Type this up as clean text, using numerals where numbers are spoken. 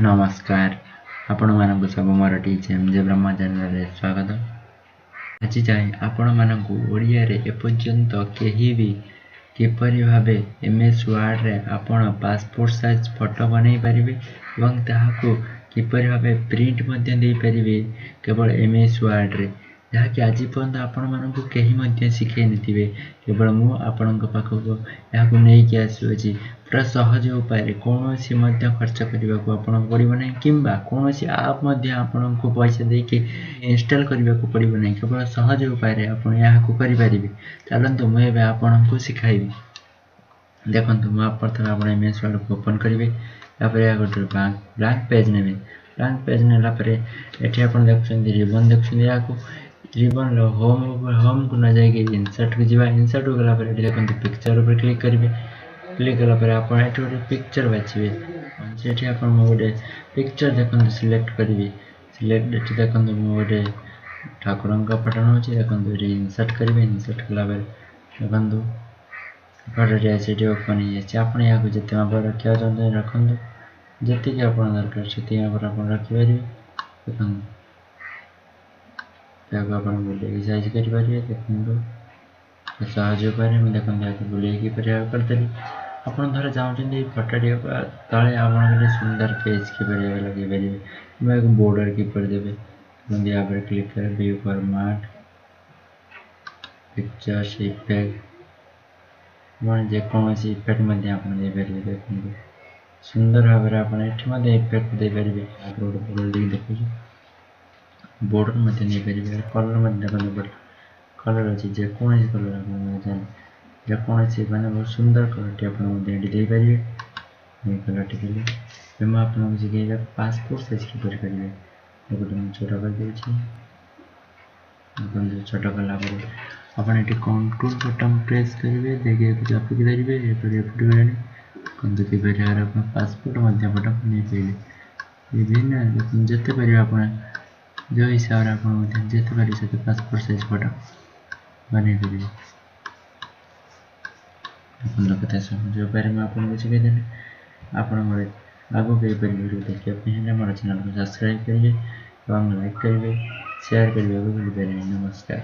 नमस्कार आपण मानक सब मोर टीएमजे ब्रह्म चैनल स्वागत। आज जाए आपण मानक ओडिया रे एपर्यंत केही भी किपरि भाबे एमएस वर्ड रे आपण पासपोर्ट साइज फोटो बनै परिबे एवं ताहाको किपरि भाबे प्रिंट मध्ये दे परिबे केवल एमएस वर्ड रे जहा कि आज पर्यंत आपण मानक केही मध्ये शिखै नथिबे। केवल मु आपणक पाखको याको नै कि आसुछि पूरा सहज उपाय कौनसी खर्च करने को आपको पड़ो ना किंबा कौनसी आप आपको पैसा देके इंस्टॉल करने को पड़ो ना केवल सहज उपाय आप करें। चलते मुझे आपको सिखाइबी। देखो प्रथम आप एमएस वर्ड को ओपन करेंगे गोटे ब्लैंक पेज ने ब्लैंक पेज नालापर ये आप देखते रिबन देखते या रिबन होम को न जाए इनसर्ट को जावा इनसर्ट को गलापर देखते पिक्चर उपर क्लिक करेंगे। क्लिक कलापर आप गोटे पिक्चर बाछे ये आप गोटे पिक्चर देखते सिलेक्ट करी सिलेक्ट देखते मुझे ठाकुर फोटो नौ देखते ये इनसर्ट करेंगे। इनसर्ट कलापर देखो फोटोटी ओपन हो या जिते माप रखा चाहते रखु जी आप दरकार से रखिपारे। देखो आप बुले साइज करेंगे देखो सहज उपाय देखते बुले करदेली आप धर चाहते फोटोटी तले आप सुंदर पेज किपर लगे पारे एक बॉर्डर किपर देवे यहाँ पर क्लिक कर व्यू फॉर्मेट पिक्चर्स इफेक्ट जेकोसी इफेक्ट देखते सुंदर भाव में ये इफेक्ट दे पारे। देखो बॉर्डर नहीं पारे कलर देखते कलर अच्छी जेकोसी कलर आप जेकोसी मैंने बहुत सुंदर कलर आप पारे कलर टी आपको शिखे पासपोर्ट साइज की करेंगे। गोटे छोट कर छोट कलापर आपड़ कंट्रोल बटन प्रेस करेंगे देखिए चापिक धरवे एपट यार पासपोर्ट फोटो नहीं पारे विभिन्न जिते पारे आप जो हिसाब से जिते पारे से पासपोर्ट साइज फोटो बन पारे। कथा समझ उपाय मैं आपको शिखेदेली आप आगे वीडियो देखिए मोर चैनल को सब्सक्राइब करेंगे और लाइक करेंगे शेयर करेंगे भूल पारे। नमस्कार।